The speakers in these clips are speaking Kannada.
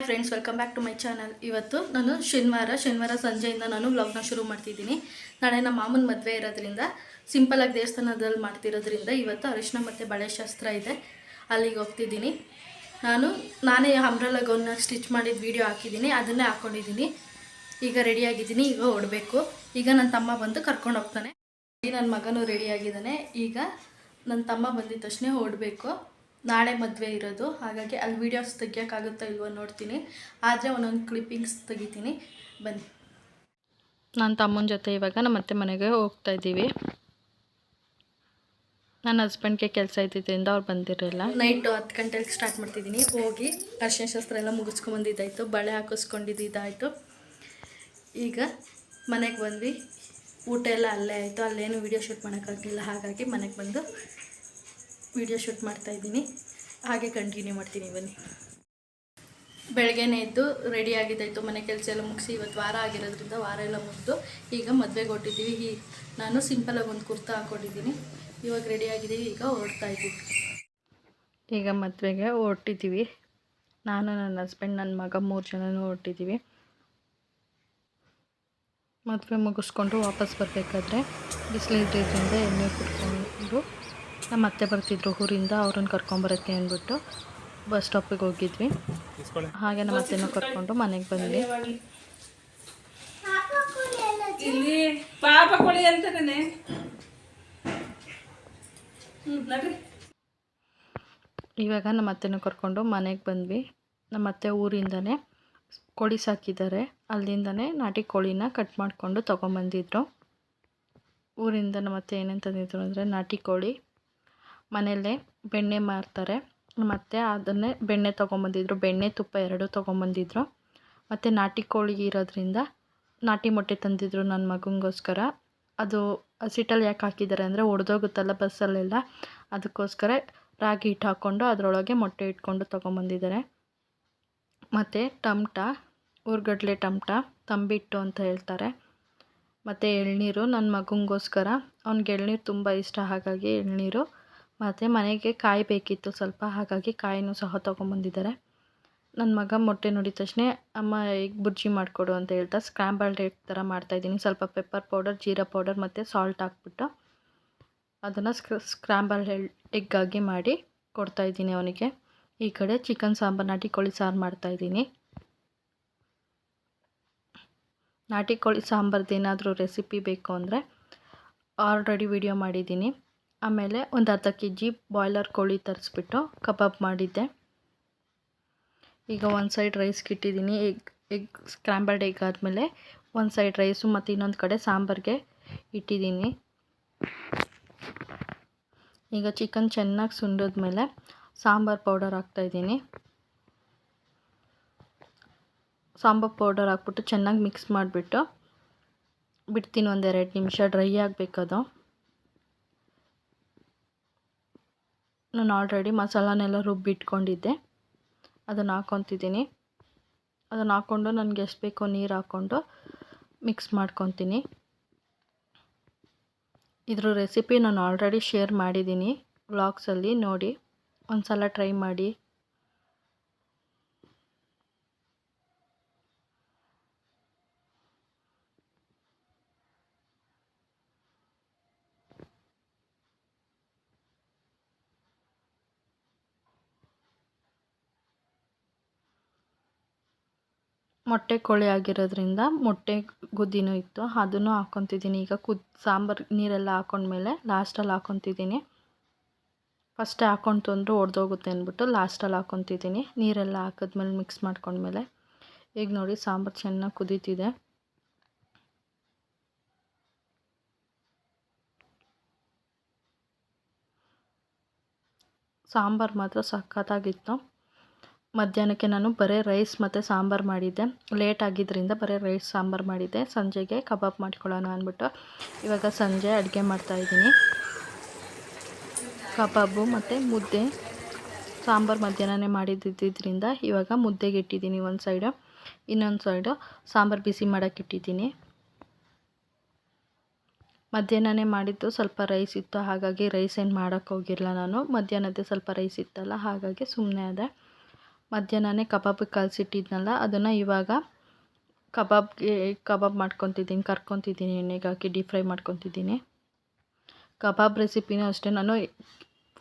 Friends, welcome back to my channel. ಇವತ್ತು ನಾನು ಶನಿವಾರ ಸಂಜೆಯಿಂದ ನಾನು ವ್ಲಾಗ್ನ ಶುರು ಮಾಡ್ತಿದ್ದೀನಿ. ನಾಳೆ ನಮ್ಮ ಮಾಮನ ಮದುವೆ ಇರೋದ್ರಿಂದ ಸಿಂಪಲಾಗಿ ದೇವಸ್ಥಾನದಲ್ಲಿ ಮಾಡ್ತಿರೋದ್ರಿಂದ ಇವತ್ತು ಅರಿಶಿನ ಮತ್ತು ಬಳೆ ಶಾಸ್ತ್ರ ಇದೆ. ಅಲ್ಲಿಗೆ ಹೋಗ್ತಿದ್ದೀನಿ. ನಾನೇ ಅಂಬ್ರೆಲಾ ಗೌನ್ನ ಸ್ಟಿಚ್ ಮಾಡಿದ ವಿಡಿಯೋ ಹಾಕಿದ್ದೀನಿ, ಅದನ್ನೇ ಹಾಕ್ಕೊಂಡಿದ್ದೀನಿ. ಈಗ ರೆಡಿಯಾಗಿದ್ದೀನಿ, ಈಗ ಹೊಡಬೇಕು. ಈಗ ನನ್ನ ತಮ್ಮ ಬಂದು ಕರ್ಕೊಂಡು ಹೋಗ್ತಾನೆ. ನನ್ನ ಮಗನೂ ರೆಡಿಯಾಗಿದ್ದಾನೆ. ಈಗ ನನ್ನ ತಮ್ಮ ಬಂದಿದ ತಕ್ಷಣ ಹೊರಡಬೇಕು. ನಾಳೆ ಮದುವೆ ಇರೋದು, ಹಾಗಾಗಿ ಅಲ್ಲಿ ವೀಡಿಯೋಸ್ ತೆಗಿಯೋಕ್ಕಾಗುತ್ತಾ ಇಲ್ವೋ ನೋಡ್ತೀನಿ. ಆದರೆ ಒಂದೊಂದು ಕ್ಲಿಪ್ಪಿಂಗ್ಸ್ ತೆಗಿತೀನಿ, ಬನ್ನಿ. ನನ್ನ ತಮ್ಮನ ಜೊತೆ ಇವಾಗ ನಮ್ಮ ಅತ್ತೆ ಮನೆಗೆ ಹೋಗ್ತಾ ಇದ್ದೀವಿ. ನನ್ನ ಹಸ್ಬೆಂಡ್ಗೆ ಕೆಲಸ ಇದ್ದಿದ್ದರಿಂದ ಅವ್ರು ಬಂದಿರಲಿಲ್ಲ. ನೈಟು 10 ಗಂಟೆಗೆ ಸ್ಟಾರ್ಟ್ ಮಾಡ್ತಿದ್ದೀನಿ. ಹೋಗಿ ಅರಿಶಿನ ಶಾಸ್ತ್ರ ಎಲ್ಲ ಮುಗಿಸ್ಕೊಂಬಂದಿದ್ದಾಯಿತು, ಬಳೆ ಹಾಕಿಸ್ಕೊಂಡಿದ್ದಾಯಿತು. ಈಗ ಮನೆಗೆ ಬಂದ್ವಿ. ಊಟ ಎಲ್ಲ ಅಲ್ಲೇ ಆಯಿತು. ಅಲ್ಲೇನು ವೀಡಿಯೋ ಶೂಟ್ ಮಾಡೋಕ್ಕಾಗಲಿಲ್ಲ, ಹಾಗಾಗಿ ಮನೆಗೆ ಬಂದು ವೀಡಿಯೋ ಶೂಟ್ ಮಾಡ್ತಾಯಿದ್ದೀನಿ. ಹಾಗೆ ಕಂಟಿನ್ಯೂ ಮಾಡ್ತೀನಿ, ಬನ್ನಿ. ಬೆಳಗ್ಗೆನೇ ಎದ್ದು ರೆಡಿ ಆಗಿದ್ದಾಯಿತು. ಮನೆ ಕೆಲಸ ಎಲ್ಲ ಮುಗಿಸಿ ಇವತ್ತು ವಾರ ಆಗಿರೋದ್ರಿಂದ ವಾರ ಎಲ್ಲ ಮುಗಿದು ಈಗ ಮದುವೆಗೆ ಹೊಟ್ಟಿದ್ದೀವಿ. ನಾನು ಸಿಂಪಲಾಗಿ ಒಂದು ಕುರ್ತಾ ಹಾಕ್ಕೊಂಡಿದ್ದೀನಿ. ಇವಾಗ ರೆಡಿಯಾಗಿದ್ದೀವಿ, ಈಗ ಹೊರಡ್ತಾ ಇದ್ದೀವಿ. ಈಗ ಮದುವೆಗೆ ಹೊರಟಿದ್ದೀವಿ. ನಾನು, ನನ್ನ ಹಸ್ಬೆಂಡ್, ನನ್ನ ಮಗ 3 ಜನನೂ ಹೊರಟಿದ್ದೀವಿ. ಮದುವೆ ಮುಗಿಸ್ಕೊಂಡು ವಾಪಸ್ ಬರಬೇಕಾದ್ರೆ ಬಿಸಿಲಿದ್ದರಿಂದ ಎಣ್ಣೆ ಕುಟ್ಕೊಂಡು ನಮ್ಮ ಅತ್ತೆ ಬರ್ತಿದ್ರು ಊರಿಂದ, ಅವ್ರನ್ನ ಕರ್ಕೊಂಬರೋಕ್ಕೆ ಅಂದ್ಬಿಟ್ಟು ಬಸ್ ಸ್ಟಾಪಿಗೆ ಹೋಗಿದ್ವಿ. ಹಾಗೆ ನಮ್ಮ ಅತ್ತೆನೂ ಕರ್ಕೊಂಡು ಮನೆಗೆ ಬಂದ್ವಿ. ಇಲ್ಲಿ ಪಾಪ ಕೊಡಿ ಅಂತಾನೆ ಇವಾಗ ನಮ್ಮ ಅತ್ತೆನೂ ಕರ್ಕೊಂಡು ಮನೆಗೆ ಬಂದ್ವಿ. ನಮ್ಮ ಅತ್ತೆ ಊರಿಂದನೇ ಕೋಳಿ ಸಾಕಿದ್ದಾರೆ, ಅಲ್ಲಿಂದನೇ ನಾಟಿ ಕೋಳಿನ ಕಟ್ ಮಾಡಿಕೊಂಡು ತೊಗೊಂಬಂದಿದ್ರು. ಊರಿಂದ ನಮ್ಮ ಅತ್ತೆ ಏನೇನು ತಂದಿದ್ರು ಅಂದರೆ ನಾಟಿ ಕೋಳಿ, ಮನೆಯಲ್ಲೇ ಬೆಣ್ಣೆ ಮಾರ್ತಾರೆ. ಮತ್ತು ಅದನ್ನೇ ಬೆಣ್ಣೆ ತೊಗೊಂಬಂದಿದ್ರು, ಬೆಣ್ಣೆ ತುಪ್ಪ 2 ತೊಗೊಂಬಂದಿದ್ರು. ಮತ್ತು ನಾಟಿ ಕೋಳಿ ಇರೋದ್ರಿಂದ ನಾಟಿ ಮೊಟ್ಟೆ ತಂದಿದ್ರು ನನ್ನ ಮಗನಿಗೋಸ್ಕರ. ಅದು ಹಸಿಟ್ಟಲ್ಲಿ ಯಾಕೆ ಹಾಕಿದ್ದಾರೆ ಅಂದರೆ ಒಡೆದೋಗುತ್ತಲ್ಲ ಬಸ್ಸಲ್ಲೆಲ್ಲ, ಅದಕ್ಕೋಸ್ಕರ ರಾಗಿ ಹಿಟ್ಟು ಹಾಕ್ಕೊಂಡು ಅದರೊಳಗೆ ಮೊಟ್ಟೆ ಇಟ್ಕೊಂಡು ತೊಗೊಂಬಂದಿದ್ದಾರೆ. ಮತ್ತು ಟಮಟ, ಊರ್ಗಡ್ಲೆ ಟಮಟ, ತಂಬಿಟ್ಟು ಅಂತ ಹೇಳ್ತಾರೆ. ಮತ್ತು ಎಳ್ನೀರು ನನ್ನ ಮಗನಿಗೋಸ್ಕರ, ಅವ್ನಿಗೆ ಎಳ್ನೀರು ತುಂಬ ಇಷ್ಟ, ಹಾಗಾಗಿ ಎಳ್ನೀರು. ಮತ್ತು ಮನೆಗೆ ಕಾಯಿ ಬೇಕಿತ್ತು ಸ್ವಲ್ಪ, ಹಾಗಾಗಿ ಕಾಯಿನೂ ಸಹ ತೊಗೊಂಬಂದಿದ್ದಾರೆ. ನನ್ನ ಮಗ ಮೊಟ್ಟೆ ನೋಡಿದ ತಕ್ಷಣ ಅಮ್ಮ ಎಗ್ ಬುರ್ಜಿ ಮಾಡಿಕೊಡು ಅಂತ ಹೇಳ್ತಾ ಸ್ಕ್ರಾಂಬಲ್ಡ್ ಎಗ್ ಥರ ಮಾಡ್ತಾಯಿದ್ದೀನಿ. ಸ್ವಲ್ಪ ಪೆಪ್ಪರ್ ಪೌಡರ್, ಜೀರಾ ಪೌಡರ್ ಮತ್ತು ಸಾಲ್ಟ್ ಹಾಕ್ಬಿಟ್ಟು ಅದನ್ನು ಸ್ಕ್ರಾಂಬಲ್ಡ್ ಎಗ್ ಆಗಿ ಮಾಡಿ ಕೊಡ್ತಾಯಿದ್ದೀನಿ ಅವನಿಗೆ. ಈ ಕಡೆ ಚಿಕನ್ ಸಾಂಬಾರು, ನಾಟಿ ಕೋಳಿ ಸಾರು ಮಾಡ್ತಾಯಿದ್ದೀನಿ. ನಾಟಿ ಕೋಳಿ ಸಾಂಬಾರ್ದು ಏನಾದರೂ ರೆಸಿಪಿ ಬೇಕು ಅಂದರೆ ಆಲ್ರೆಡಿ ವಿಡಿಯೋ ಮಾಡಿದ್ದೀನಿ. ಆಮೇಲೆ ಒಂದು ಅರ್ಧ kg ಬಾಯ್ಲರ್ ಕೋಳಿ ತರಿಸ್ಬಿಟ್ಟು ಕಬಾಬ್ ಮಾಡಿದ್ದೆ. ಈಗ ಒಂದು ಸೈಡ್ ರೈಸ್ಗೆ ಇಟ್ಟಿದ್ದೀನಿ. ಎಗ್ ಸ್ಕ್ರಾಂಬಲ್ಡ್ ಎಗ್ ಆದಮೇಲೆ ಒಂದು ಸೈಡ್ ರೈಸು ಮತ್ತು ಇನ್ನೊಂದು ಕಡೆ ಸಾಂಬಾರಿಗೆ ಇಟ್ಟಿದ್ದೀನಿ. ಈಗ ಚಿಕನ್ ಚೆನ್ನಾಗಿ ಸುಂಡಿದ್ಮೇಲೆ ಸಾಂಬಾರು ಪೌಡರ್ ಹಾಕ್ತಾಯಿದ್ದೀನಿ. ಸಾಂಬಾರು ಪೌಡರ್ ಹಾಕ್ಬಿಟ್ಟು ಚೆನ್ನಾಗಿ ಮಿಕ್ಸ್ ಮಾಡಿಬಿಟ್ಟು ಬಿಡ್ತೀನಿ. 1-2 ನಿಮಿಷ ಡ್ರೈ ಆಗಬೇಕದು. ನಾನು ಆಲ್ರೆಡಿ ಮಸಾಲನೆಲ್ಲ ರುಬ್ಬಿಟ್ಕೊಂಡಿದ್ದೆ, ಅದನ್ನು ಹಾಕ್ಕೊತಿದ್ದೀನಿ. ಅದನ್ನು ಹಾಕ್ಕೊಂಡು ನನಗೆ ಎಷ್ಟು ಬೇಕೋ ನೀರು ಹಾಕ್ಕೊಂಡು ಮಿಕ್ಸ್ ಮಾಡ್ಕೊತೀನಿ. ಇದ್ರ ರೆಸಿಪಿ ನಾನು ಆಲ್ರೆಡಿ ಶೇರ್ ಮಾಡಿದ್ದೀನಿ ವ್ಲಾಗ್ಸಲ್ಲಿ, ನೋಡಿ ಒಂದು ಸಲ ಟ್ರೈ ಮಾಡಿ. ಮೊಟ್ಟೆ ಕೋಳಿ ಆಗಿರೋದ್ರಿಂದ ಮೊಟ್ಟೆ ಗುದ್ದಿನೂ ಇತ್ತು, ಅದನ್ನು ಹಾಕ್ಕೊತಿದ್ದೀನಿ. ಈಗ ಸಾಂಬಾರು ನೀರೆಲ್ಲ ಹಾಕ್ಕೊಂಡ್ಮೇಲೆ ಲಾಸ್ಟಲ್ಲಿ ಹಾಕ್ಕೊತಿದ್ದೀನಿ. ಫಸ್ಟೇ ಹಾಕ್ಕೊಂಡು ಅಂದರೂ ಒಡೆದೋಗುತ್ತೆ ಅಂದ್ಬಿಟ್ಟು ಲಾಸ್ಟಲ್ಲಿ ಹಾಕ್ಕೊತಿದ್ದೀನಿ. ನೀರೆಲ್ಲ ಹಾಕಿದ್ಮೇಲೆ ಮಿಕ್ಸ್ ಮಾಡ್ಕೊಂಡ್ಮೇಲೆ ಈಗ ನೋಡಿ ಸಾಂಬಾರು ಚೆನ್ನಾಗಿ ಕುದೀತಿದೆ. ಸಾಂಬಾರು ಮಾತ್ರ ಸಖತ್ತಾಗಿತ್ತು. ಮಧ್ಯಾಹ್ನಕ್ಕೆ ನಾನು ಬರೀ ರೈಸ್ ಮತ್ತು ಸಾಂಬಾರು ಮಾಡಿದ್ದೆ. ಲೇಟ್ ಆಗಿದ್ದರಿಂದ ಬರೀ ರೈಸ್ ಸಾಂಬಾರು ಮಾಡಿದ್ದೆ. ಸಂಜೆಗೆ ಕಬಾಬ್ ಮಾಡ್ಕೊಳ್ಳೋಣ ಅಂದ್ಬಿಟ್ಟು ಇವಾಗ ಸಂಜೆ ಅಡುಗೆ ಮಾಡ್ತಾಯಿದ್ದೀನಿ. ಕಬಾಬು ಮತ್ತು ಮುದ್ದೆ. ಸಾಂಬಾರು ಮಧ್ಯಾಹ್ನನೇ ಮಾಡಿದ್ದಿದ್ದರಿಂದ ಇವಾಗ ಮುದ್ದೆಗೆ ಇಟ್ಟಿದ್ದೀನಿ ಒಂದು ಸೈಡು. ಇನ್ನೊಂದು ಸೈಡು ಸಾಂಬಾರು ಬಿಸಿ ಮಾಡೋಕ್ಕೆ ಇಟ್ಟಿದ್ದೀನಿ. ಮಧ್ಯಾಹ್ನನೇ ಮಾಡಿದ್ದು ಸ್ವಲ್ಪ ರೈಸ್ ಇತ್ತು, ಹಾಗಾಗಿ ರೈಸ್ ಏನು ಮಾಡೋಕ್ಕೆ ಹೋಗಿರಲಿಲ್ಲ ನಾನು. ಮಧ್ಯಾಹ್ನದ್ದೇ ಸ್ವಲ್ಪ ರೈಸ್ ಇತ್ತಲ್ಲ, ಹಾಗಾಗಿ ಸುಮ್ಮನೆ ಅದೇ. ಮಧ್ಯಾಹ್ನನೇ ಕಬಾಬಿಗೆ ಕಲಸಿಟ್ಟಿದ್ನಲ್ಲ ಅದನ್ನು ಇವಾಗ ಕಬಾಬ್ ಮಾಡ್ಕೊತಿದ್ದೀನಿ, ಕರ್ಕೊತಿದ್ದೀನಿ, ಎಣ್ಣೆಗೆ ಹಾಕಿ ಡೀಪ್ ಫ್ರೈ ಮಾಡ್ಕೊತಿದ್ದೀನಿ. ಕಬಾಬ್ ರೆಸಿಪಿನೂ ಅಷ್ಟೇ, ನಾನು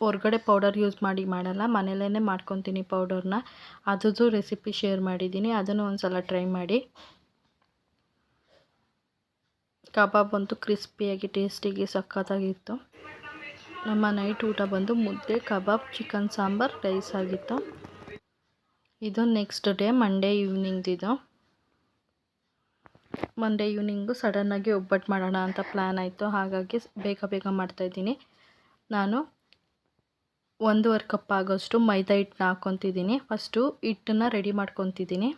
ಹೊರಗಡೆ ಪೌಡರ್ ಯೂಸ್ ಮಾಡಲ್ಲ, ಮನೆಯಲ್ಲೇ ಮಾಡ್ಕೊತೀನಿ ಪೌಡರ್ನ. ಅದ್ರದ್ದು ರೆಸಿಪಿ ಶೇರ್ ಮಾಡಿದ್ದೀನಿ, ಅದನ್ನು ಒಂದು ಸಲ ಟ್ರೈ ಮಾಡಿ. ಕಬಾಬ್ ಅಂತೂ ಕ್ರಿಸ್ಪಿಯಾಗಿ ಟೇಸ್ಟಿಗೆ ಸಖತ್ತಾಗಿತ್ತು. ನಮ್ಮ ನೈಟ್ ಊಟ ಬಂದು ಮುದ್ದೆ, ಕಬಾಬ್, ಚಿಕನ್ ಸಾಂಬಾರ್, ರೈಸ್ ಆಗಿತ್ತು. ಇದು ನೆಕ್ಸ್ಟ್ ಡೇ ಮಂಡೇ ಈವ್ನಿಂಗ್ದಿದು. ಮಂಡೇ ಈವ್ನಿಂಗು ಸಡನ್ನಾಗಿ ಒಬ್ಬಟ್ಟು ಮಾಡೋಣ ಅಂತ ಪ್ಲ್ಯಾನ್ ಆಯಿತು. ಹಾಗಾಗಿ ಬೇಗ ಮಾಡ್ತಾಯಿದ್ದೀನಿ. ನಾನು 1.5 ಕಪ್ ಆಗೋಷ್ಟು ಮೈದಾ ಹಿಟ್ಟನ್ನ ಹಾಕ್ಕೊತಿದ್ದೀನಿ. ಫಸ್ಟು ಹಿಟ್ಟನ್ನು ರೆಡಿ ಮಾಡ್ಕೊತಿದ್ದೀನಿ.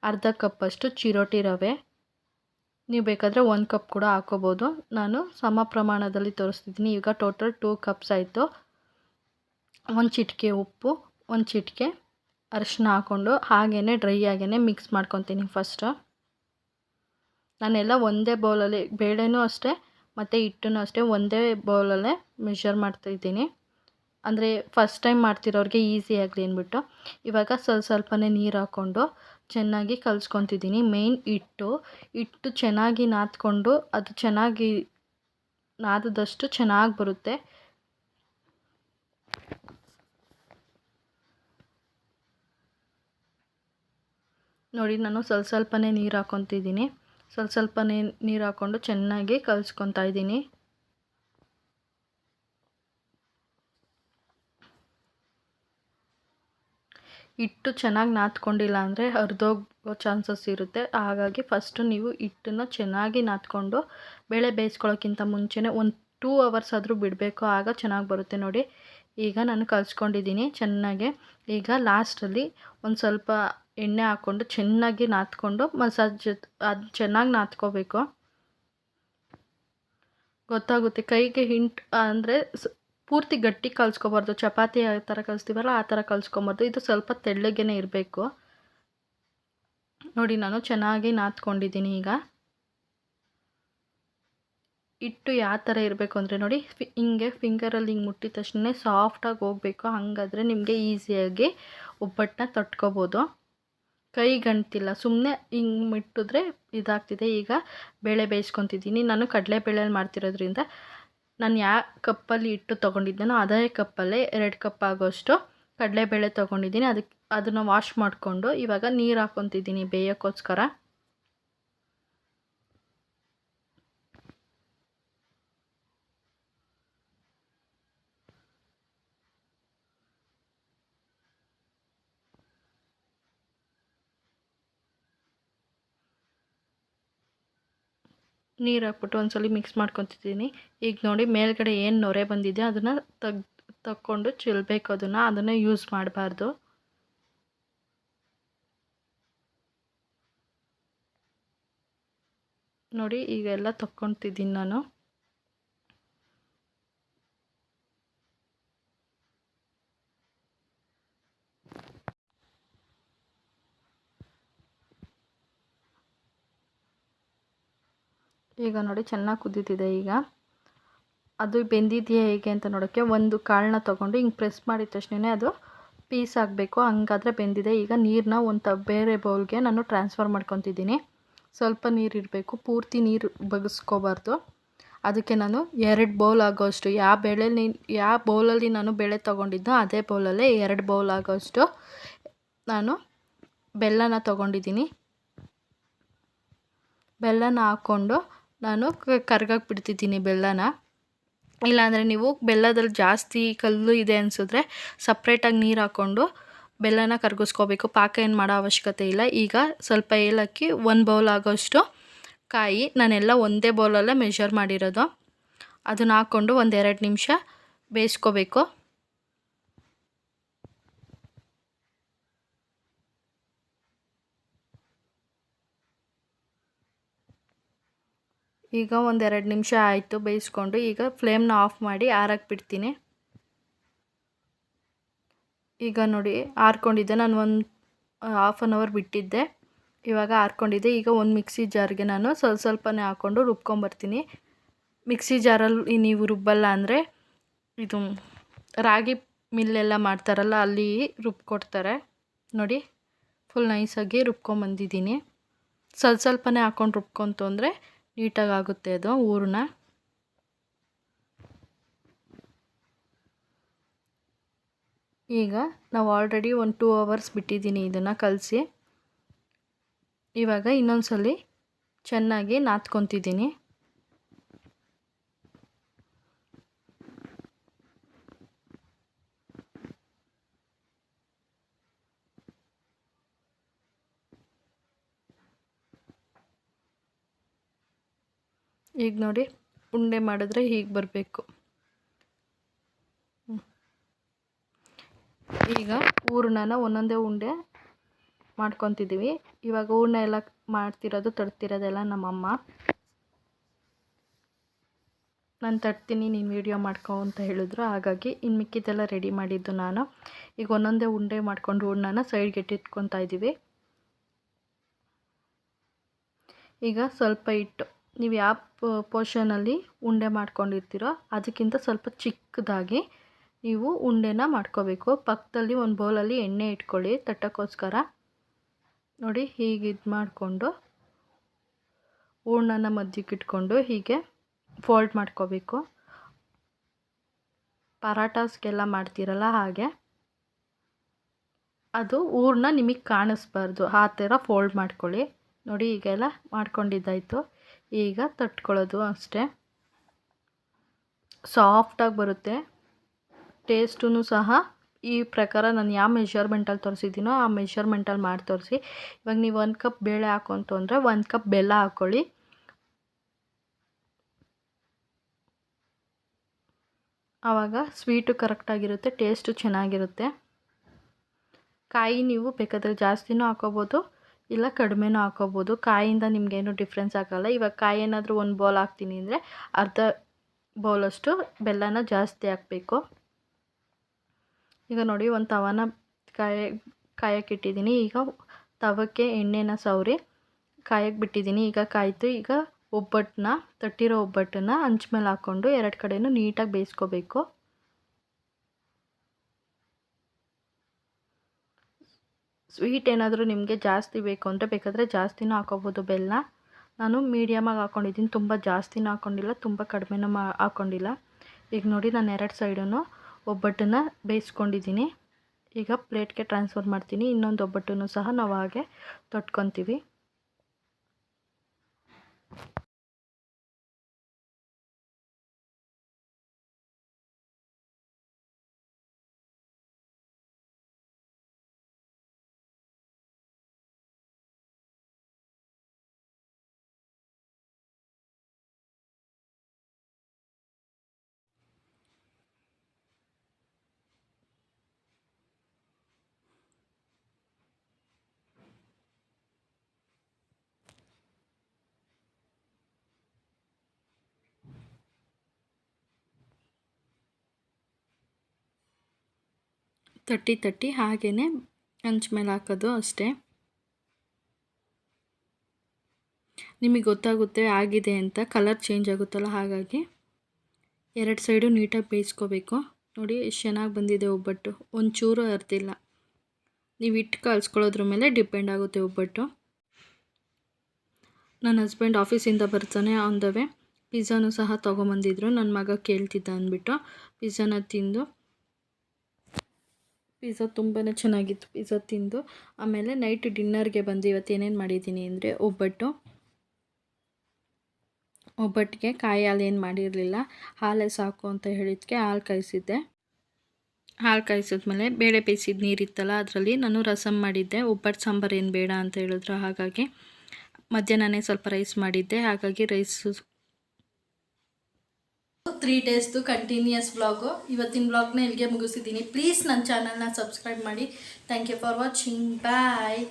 ಅರ್ಧ ಕಪ್ಪಷ್ಟು ಚಿರೋಟಿ ರವೆ, ನೀವು ಬೇಕಾದರೆ 1 ಕಪ್ ಕೂಡ ಹಾಕ್ಕೋಬೋದು. ನಾನು ಸಮ ಪ್ರಮಾಣದಲ್ಲಿ ತೋರಿಸ್ತಿದ್ದೀನಿ. ಈಗ ಟೋಟಲ್ 2 ಕಪ್ಸ್ ಆಯಿತು. 1 ಚಿಟಿಕೆ ಉಪ್ಪು, 1 ಚಿಟಿಕೆ ಅರಿಶಿನ ಹಾಕ್ಕೊಂಡು ಹಾಗೇ ಡ್ರೈ ಆಗೇ ಮಿಕ್ಸ್ ಮಾಡ್ಕೊತೀನಿ. ಫಸ್ಟು ನಾನೆಲ್ಲ ಒಂದೇ ಬೌಲಲ್ಲಿ, ಬೇಳೆನೂ ಅಷ್ಟೇ ಮತ್ತು ಹಿಟ್ಟನ್ನು ಅಷ್ಟೇ ಒಂದೇ ಬೌಲಲ್ಲೇ ಮೆಷರ್ ಮಾಡ್ತಾಯಿದ್ದೀನಿ. ಅಂದರೆ ಫಸ್ಟ್ ಟೈಮ್ ಮಾಡ್ತಿರೋರಿಗೆ ಈಸಿ ಆಗಲಿ ಅಂದ್ಬಿಟ್ಟು. ಇವಾಗ ಸ್ವಲ್ಪನೇ ನೀರು ಹಾಕ್ಕೊಂಡು ಚೆನ್ನಾಗಿ ಕಲಿಸ್ಕೊತಿದ್ದೀನಿ. ಮೇಯ್ನ್ ಹಿಟ್ಟು ಚೆನ್ನಾಗಿ ನಾದ್ಕೊಂಡು, ಅದು ಚೆನ್ನಾಗಿ ನಾದಿದಷ್ಟು ಚೆನ್ನಾಗಿ ಬರುತ್ತೆ. ನೋಡಿ, ನಾನು ಸ್ವಲ್ಪನೇ ನೀರು ಹಾಕ್ಕೊತಿದ್ದೀನಿ. ಸ್ವಲ್ಪನೇ ನೀರು ಹಾಕ್ಕೊಂಡು ಚೆನ್ನಾಗಿ ಕಲಿಸ್ಕೊತಾ ಇದ್ದೀನಿ. ಹಿಟ್ಟು ಚೆನ್ನಾಗಿ ನಾದ್ಕೊಂಡಿಲ್ಲ ಅಂದರೆ ಹರಿದೋಗೋ ಚಾನ್ಸಸ್ ಇರುತ್ತೆ. ಹಾಗಾಗಿ ಫಸ್ಟು ನೀವು ಹಿಟ್ಟನ್ನು ಚೆನ್ನಾಗಿ ನಾದ್ಕೊಂಡು ಬೇಳೆ ಬೇಯಿಸ್ಕೊಳ್ಳೋಕ್ಕಿಂತ ಮುಂಚೆನೇ ಒಂದು 2 ಅವರ್ಸ್ ಆದರೂ ಬಿಡಬೇಕು, ಆಗ ಚೆನ್ನಾಗಿ ಬರುತ್ತೆ. ನೋಡಿ, ಈಗ ನಾನು ಕಲಿಸ್ಕೊಂಡಿದ್ದೀನಿ ಚೆನ್ನಾಗೆ. ಈಗ ಲಾಸ್ಟಲ್ಲಿ ಒಂದು ಸ್ವಲ್ಪ ಎಣ್ಣೆ ಹಾಕ್ಕೊಂಡು ಚೆನ್ನಾಗಿ ನಾದ್ಕೊಂಡು ಅದು ಚೆನ್ನಾಗಿ ನಾದ್ಕೋಬೇಕು. ಗೊತ್ತಾಗುತ್ತೆ ಕೈಗೆ ಹಿಂಟ್ ಅಂದರೆ ಪೂರ್ತಿ ಗಟ್ಟಿ ಕಲಿಸ್ಕೊಬಾರ್ದು. ಚಪಾತಿ ಆ ಥರ ಕಲಿಸ್ತೀವಲ್ಲ ಆ ಥರ ಕಲಿಸ್ಕೊಬಾರ್ದು. ಇದು ಸ್ವಲ್ಪ ತೆಳ್ಳಗೇ ಇರಬೇಕು. ನೋಡಿ, ನಾನು ಚೆನ್ನಾಗಿ ನಾದ್ಕೊಂಡಿದ್ದೀನಿ. ಈಗ ಹಿಟ್ಟು ಯಾವ ಥರ ಇರಬೇಕು ಅಂದರೆ ನೋಡಿ, ಹಿಂಗೆ ಫಿಂಗರಲ್ಲಿ ಹಿಂಗೆ ಮುಟ್ಟಿದ ತಕ್ಷಣ ಸಾಫ್ಟಾಗಿ ಹೋಗಬೇಕು. ಹಾಗಾದರೆ ನಿಮಗೆ ಈಸಿಯಾಗಿ ಒಬ್ಬಟ್ಟನ್ನ ತಟ್ಕೋಬೋದು. ಕೈ ಗಂಟಿಲ್ಲ, ಸುಮ್ಮನೆ ಹಿಂಗೆ ಮುಟ್ಟಿದ್ರೆ ಇದಾಗ್ತಿದೆ. ಈಗ ಬೇಳೆ ಬೇಯಿಸ್ಕೊತಿದ್ದೀನಿ. ನಾನು ಕಡಲೆಬೇಳೆಯಲ್ಲಿ ಮಾಡ್ತಿರೋದ್ರಿಂದ ನಾನು ಯಾವ ಕಪ್ಪಲ್ಲಿ ಹಿಟ್ಟು ತೊಗೊಂಡಿದ್ದೇನೋ ಅದೇ ಕಪ್ಪಲ್ಲೇ 2 ಕಪ್ ಆಗೋಷ್ಟು ಕಡಲೆಬೇಳೆ ತೊಗೊಂಡಿದ್ದೀನಿ. ಅದನ್ನು ವಾಶ್ ಮಾಡಿಕೊಂಡು ಇವಾಗ ನೀರು ಹಾಕ್ಕೊತಿದ್ದೀನಿ ಬೇಯೋಕ್ಕೋಸ್ಕರ. ನೀರು ಹಾಕ್ಬಿಟ್ಟು ಒಂದ್ಸಲ ಮಿಕ್ಸ್ ಮಾಡ್ಕೊತಿದ್ದೀನಿ. ಈಗ ನೋಡಿ, ಮೇಲ್ಗಡೆ ಏನು ನೊರೆ ಬಂದಿದೆ ಅದನ್ನು ತಕ್ಕೊಂಡು ಚೆಲ್ಲಬೇಕು. ಅದನ್ನು ಯೂಸ್ ಮಾಡಬಾರ್ದು. ನೋಡಿ, ಈಗ ಎಲ್ಲ ತಕ್ಕೊತಿದ್ದೀನಿ ನಾನು. ಈಗ ನೋಡಿ, ಚೆನ್ನಾಗಿ ಕುದೀತಿದೆ. ಈಗ ಅದು ಬೆಂದಿದೆಯಾ ಹೇಗೆ ಅಂತ ನೋಡೋಕ್ಕೆ ಒಂದು ಕಾಳನ್ನ ತೊಗೊಂಡು ಹಿಂಗೆ ಪ್ರೆಸ್ ಮಾಡಿದ ತಕ್ಷಣ ಅದು ಪೀಸ್ ಆಗಬೇಕು, ಹಂಗಾದರೆ ಬೆಂದಿದೆ. ಈಗ ನೀರನ್ನ ಒಂದು ಬೇರೆ ಬೌಲ್ಗೆ ನಾನು ಟ್ರಾನ್ಸ್ಫರ್ ಮಾಡ್ಕೊತಿದ್ದೀನಿ. ಸ್ವಲ್ಪ ನೀರು ಇರಬೇಕು, ಪೂರ್ತಿ ನೀರು ಬಗ್ಗಿಸ್ಕೋಬಾರ್ದು. ಅದಕ್ಕೆ ನಾನು 2 ಬೌಲ್ ಆಗೋಷ್ಟು ಯಾವ ಬೌಲಲ್ಲಿ ನಾನು ಬೇಳೆ ತೊಗೊಂಡಿದ್ದೋ ಅದೇ ಬೌಲಲ್ಲೇ 2 ಬೌಲ್ ಆಗೋಷ್ಟು ನಾನು ಬೆಲ್ಲನ ತೊಗೊಂಡಿದ್ದೀನಿ. ಬೆಲ್ಲನ ಹಾಕ್ಕೊಂಡು ನಾನು ಕರ್ಗಕ್ಕೆ ಬಿಡ್ತಿದ್ದೀನಿ ಬೆಲ್ಲನ. ಇಲ್ಲಾಂದರೆ ನೀವು ಬೆಲ್ಲದಲ್ಲಿ ಜಾಸ್ತಿ ಕಲ್ಲು ಇದೆ ಅನಿಸಿದ್ರೆ ಸಪ್ರೇಟಾಗಿ ನೀರು ಹಾಕ್ಕೊಂಡು ಬೆಲ್ಲನ ಕರಗಿಸ್ಕೋಬೇಕು. ಪಾಕ ಏನು ಮಾಡೋ ಅವಶ್ಯಕತೆ ಇಲ್ಲ. ಈಗ ಸ್ವಲ್ಪ ಏಲಕ್ಕಿ, 1 ಬೌಲ್ ಆಗೋಷ್ಟು ಕಾಯಿ, ನಾನೆಲ್ಲ ಒಂದೇ ಬೌಲಲ್ಲೇ ಮೆಷರ್ ಮಾಡಿರೋದು. ಅದನ್ನು ಹಾಕ್ಕೊಂಡು 1-2 ನಿಮಿಷ ಬೇಯಿಸ್ಕೋಬೇಕು. ಈಗ 1-2 ನಿಮಿಷ ಆಯಿತು ಬೇಯಿಸ್ಕೊಂಡು. ಈಗ ಫ್ಲೇಮ್ನ ಆಫ್ ಮಾಡಿ ಆರಕ್ಕೆ ಬಿಡ್ತೀನಿ. ಈಗ ನೋಡಿ, ಆರ್ಕೊಂಡಿದ್ದೆ. ನಾನು ಒಂದು ½ ಅನ್ ಅವರ್ ಬಿಟ್ಟಿದ್ದೆ. ಇವಾಗ ಆರ್ಕೊಂಡಿದ್ದೆ. ಈಗ ಒಂದು ಮಿಕ್ಸಿ ಜಾರ್ಗೆ ನಾನು ಸ್ವಲ್ಪನೇ ಹಾಕ್ಕೊಂಡು ರುಬ್ಕೊಂಬರ್ತೀನಿ. ಮಿಕ್ಸಿ ಜಾರಲ್ಲಿ ನೀವು ರುಬ್ಬಲ್ಲ ಅಂದರೆ ಇದು ರಾಗಿ ಮಿಲ್ಲೆಲ್ಲ ಮಾಡ್ತಾರಲ್ಲ ಅಲ್ಲಿ ರುಬ್ಕೊಡ್ತಾರೆ. ನೋಡಿ ಫುಲ್ ನೈಸಾಗಿ ರುಬ್ಕೊಂಬಂದಿದ್ದೀನಿ. ಸ್ವಲ್ಪನೇ ಹಾಕ್ಕೊಂಡು ರುಬ್ಕೊಂತು ಅಂದರೆ ನೀಟಾಗಿ ಆಗುತ್ತೆ ಅದು ಹೂರಣ. ಈಗ ನಾವು ಆಲ್ರೆಡಿ ಒಂದು 2 ಅವರ್ಸ್ ಬಿಟ್ಟಿದ್ದೀನಿ ಇದನ್ನು ಕಲಸಿ. ಇವಾಗ ಇನ್ನೊಂದ್ಸಲಿ ಚೆನ್ನಾಗಿ ನಾದ್ಕೊತಿದ್ದೀನಿ. ಈಗ ನೋಡಿ ಉಂಡೆ ಮಾಡಿದ್ರೆ ಹೀಗೆ ಬರಬೇಕು. ಈಗ ಹೂರಣನ ಒಂದೊಂದೇ ಉಂಡೆ ಮಾಡ್ಕೊತಿದ್ದೀವಿ. ಇವಾಗ ಹೂರಣ ಎಲ್ಲ ಮಾಡ್ತಿರೋದು ತಡ್ತಿರೋದೆಲ್ಲ ನಮ್ಮಮ್ಮ. ನಾನು ತಡ್ತೀನಿ ನೀನು ವೀಡಿಯೋ ಮಾಡ್ಕೊ ಅಂತ ಹೇಳಿದ್ರು, ಹಾಗಾಗಿ ಇನ್ನು ಮಿಕ್ಕಿದ್ದೆಲ್ಲ ರೆಡಿ ಮಾಡಿದ್ದು ನಾನು. ಈಗ ಒಂದೊಂದೇ ಉಂಡೆ ಮಾಡ್ಕೊಂಡು ಹೂರಣನ ಸೈಡ್ಗೆ ಇಟ್ಕೊತಾ ಇದ್ದೀವಿ. ಈಗ ಸ್ವಲ್ಪ ಹಿಟ್ಟು, ನೀವು ಯಾವ ಪೋರ್ಷನಲ್ಲಿ ಉಂಡೆ ಮಾಡ್ಕೊಂಡಿರ್ತೀರೋ ಅದಕ್ಕಿಂತ ಸ್ವಲ್ಪ ಚಿಕ್ಕದಾಗಿ ನೀವು ಉಂಡೆನ ಮಾಡ್ಕೋಬೇಕು. ಪಕ್ಕದಲ್ಲಿ ಒಂದು ಬೌಲಲ್ಲಿ ಎಣ್ಣೆ ಇಟ್ಕೊಳ್ಳಿ ತಟ್ಟಕ್ಕೋಸ್ಕರ. ನೋಡಿ ಹೀಗೆ ಇದು ಮಾಡಿಕೊಂಡು ಹೂರಣನ ಮಧ್ಯಕ್ಕೆ ಇಟ್ಕೊಂಡು ಹೀಗೆ ಫೋಲ್ಡ್ ಮಾಡ್ಕೋಬೇಕು. ಪರಾಟಾಸ್ಗೆಲ್ಲ ಮಾಡ್ತೀರಲ್ಲ ಹಾಗೆ. ಅದು ಹೂರಣ ನಿಮಗೆ ಕಾಣಿಸ್ಬಾರ್ದು, ಆ ಥರ ಫೋಲ್ಡ್ ಮಾಡ್ಕೊಳ್ಳಿ. ನೋಡಿ ಈಗೆಲ್ಲ ಮಾಡ್ಕೊಂಡಿದ್ದಾಯಿತು. ಈಗ ತಟ್ಕೊಳ್ಳೋದು ಅಷ್ಟೇ. ಸಾಫ್ಟಾಗಿ ಬರುತ್ತೆ. ಟೇಸ್ಟೂ ಸಹ ಈ ಪ್ರಕಾರ ನಾನು ಯಾವ ಮೆಷರ್ಮೆಂಟಲ್ಲಿ ತೋರಿಸಿದ್ದೀನೋ ಆ ಮೆಷರ್ಮೆಂಟಲ್ಲಿ ಮಾಡಿ ತೋರಿಸಿ. ಇವಾಗ ನೀವು 1 ಕಪ್ ಬೇಳೆ ಹಾಕೊಂತು ಅಂದರೆ 1 ಕಪ್ ಬೆಲ್ಲ ಹಾಕ್ಕೊಳ್ಳಿ. ಆವಾಗ ಸ್ವೀಟು ಕರೆಕ್ಟಾಗಿರುತ್ತೆ, ಟೇಸ್ಟು ಚೆನ್ನಾಗಿರುತ್ತೆ. ಕಾಯಿ ನೀವು ಬೇಕಾದರೆ ಜಾಸ್ತಿನೂ ಹಾಕೋಬೋದು, ಇಲ್ಲ ಕಡಿಮೆನೂ ಹಾಕೋಬೋದು. ಕಾಯಿಂದ ನಿಮಗೇನು ಡಿಫ್ರೆನ್ಸ್ ಆಗೋಲ್ಲ. ಇವಾಗ ಕಾಯಿ ಏನಾದರೂ 1 ಬೌಲ್ ಹಾಕ್ತೀನಿ ಅಂದರೆ ಅರ್ಧ ಬೌಲಷ್ಟು ಬೆಲ್ಲನ ಜಾಸ್ತಿ ಹಾಕಬೇಕು. ಈಗ ನೋಡಿ ಒಂದು ತವನ ಕಾಯಕ್ಕೆ ಇಟ್ಟಿದ್ದೀನಿ. ಈಗ ತವಕ್ಕೆ ಎಣ್ಣೆನ ಸವರಿ ಕಾಯಕ್ಕೆ ಬಿಟ್ಟಿದ್ದೀನಿ. ಈಗ ಕಾಯ್ತು. ಈಗ ಒಬ್ಬಟ್ಟನ್ನ, ತಟ್ಟಿರೋ ಒಬ್ಬಟ್ಟನ್ನು ಹಂಚ್ ಮೇಲೆ ಹಾಕ್ಕೊಂಡು 2 ಕಡೆನೂ ನೀಟಾಗಿ ಬೇಯಿಸ್ಕೋಬೇಕು. ಸ್ವೀಟ್ ಏನಾದರೂ ನಿಮಗೆ ಜಾಸ್ತಿ ಬೇಕು ಅಂದರೆ ಬೇಕಾದರೆ ಜಾಸ್ತಿನೂ ಹಾಕೋಬೋದು ಬೆಲ್ಲ. ನಾನು ಮೀಡಿಯಮಾಗಿ ಹಾಕ್ಕೊಂಡಿದ್ದೀನಿ, ತುಂಬ ಜಾಸ್ತಿನೂ ಹಾಕ್ಕೊಂಡಿಲ್ಲ, ತುಂಬ ಕಡಿಮೆನೂ ಹಾಕ್ಕೊಂಡಿಲ್ಲ. ಈಗ ನೋಡಿ ನಾನು 2 ಸೈಡೂ ಒಬ್ಬಟ್ಟನ್ನು ಬೇಯಿಸ್ಕೊಂಡಿದ್ದೀನಿ. ಈಗ ಪ್ಲೇಟ್ಗೆ ಟ್ರಾನ್ಸ್ಫರ್ ಮಾಡ್ತೀನಿ. ಇನ್ನೊಂದು ಒಬ್ಬಟ್ಟನ್ನು ಸಹ ನಾವು ಹಾಗೆ ತೊಟ್ಕೊತೀವಿ. ತಟ್ಟಿ ಹಾಗೇ ಹಂಚ್ ಮೇಲೆ ಹಾಕೋದು ಅಷ್ಟೇ. ನಿಮಗೆ ಗೊತ್ತಾಗುತ್ತೆ ಆಗಿದೆ ಅಂತ, ಕಲರ್ ಚೇಂಜ್ ಆಗುತ್ತಲ್ಲ, ಹಾಗಾಗಿ 2 ಸೈಡು ನೀಟಾಗಿ ಬೇಯಿಸ್ಕೋಬೇಕು. ನೋಡಿ ಎಷ್ಟು ಚೆನ್ನಾಗಿ ಬಂದಿದೆ ಒಬ್ಬಟ್ಟು, ಒಂಚೂರು ಅರ್ದಿಲ್ಲ. ನೀವು ಹಿಟ್ಟು ಕಲಿಸ್ಕೊಳ್ಳೋದ್ರ ಮೇಲೆ ಡಿಪೆಂಡ್ ಆಗುತ್ತೆ ಒಬ್ಬಟ್ಟು. ನನ್ನ ಹಸ್ಬೆಂಡ್ ಆಫೀಸಿಂದ ಬರ್ತಾನೆ, ಆನ್ ದ ವೇ ಪಿಜ್ಜಾನು ಸಹ ತೊಗೊಂಬಂದಿದ್ರು. ನನ್ನ ಮಗ ಕೇಳ್ತಿದ್ದ ಅಂದ್ಬಿಟ್ಟು ಪಿಜ್ಜಾನ ತಿಂದು, ಪಿಜ್ಜಾ ತುಂಬಾ ಚೆನ್ನಾಗಿತ್ತು. ಪಿಜ್ಜಾ ತಿಂದು ಆಮೇಲೆ ನೈಟ್ ಡಿನ್ನರ್ಗೆ ಬಂದು ಇವತ್ತು ಏನೇನು ಮಾಡಿದ್ದೀನಿ ಅಂದರೆ ಒಬ್ಬಟ್ಟಿಗೆ ಕಾಯಿ ಹಾಲು ಏನು ಮಾಡಿರಲಿಲ್ಲ. ಹಾಲೇ ಸಾಕು ಅಂತ ಹೇಳಿದ್ದಕ್ಕೆ ಹಾಲು ಕಾಯಿಸಿದ್ದೆ. ಹಾಲು ಕಾಯಿಸಿದ್ಮೇಲೆ ಬೇಳೆ ಬೇಯಿಸಿದ ನೀರಿತ್ತಲ್ಲ ಅದರಲ್ಲಿ ನಾನು ರಸಮ್ ಮಾಡಿದ್ದೆ. ಒಬ್ಬಟ್ಟು ಸಾಂಬಾರು ಏನು ಬೇಡ ಅಂತ ಹೇಳಿದ್ರು, ಹಾಗಾಗಿ ಮಧ್ಯಾಹ್ನನೇ ಸ್ವಲ್ಪ ರೈಸ್ ಮಾಡಿದ್ದೆ. ಹಾಗಾಗಿ ರೈಸು 3 ಡೇಸ್ದು ಕಂಟಿನ್ಯೂಯಸ್ ವ್ಲಾಗು. ಇವತ್ತಿನ ವ್ಲಾಗ್ನ ಇಲ್ಲಿಗೆ ಮುಗಿಸಿದ್ದೀನಿ. ಪ್ಲೀಸ್ ನನ್ನ ಚಾನಲ್ನ ಸಬ್ಸ್ಕ್ರೈಬ್ ಮಾಡಿ. Thank you for watching. Bye.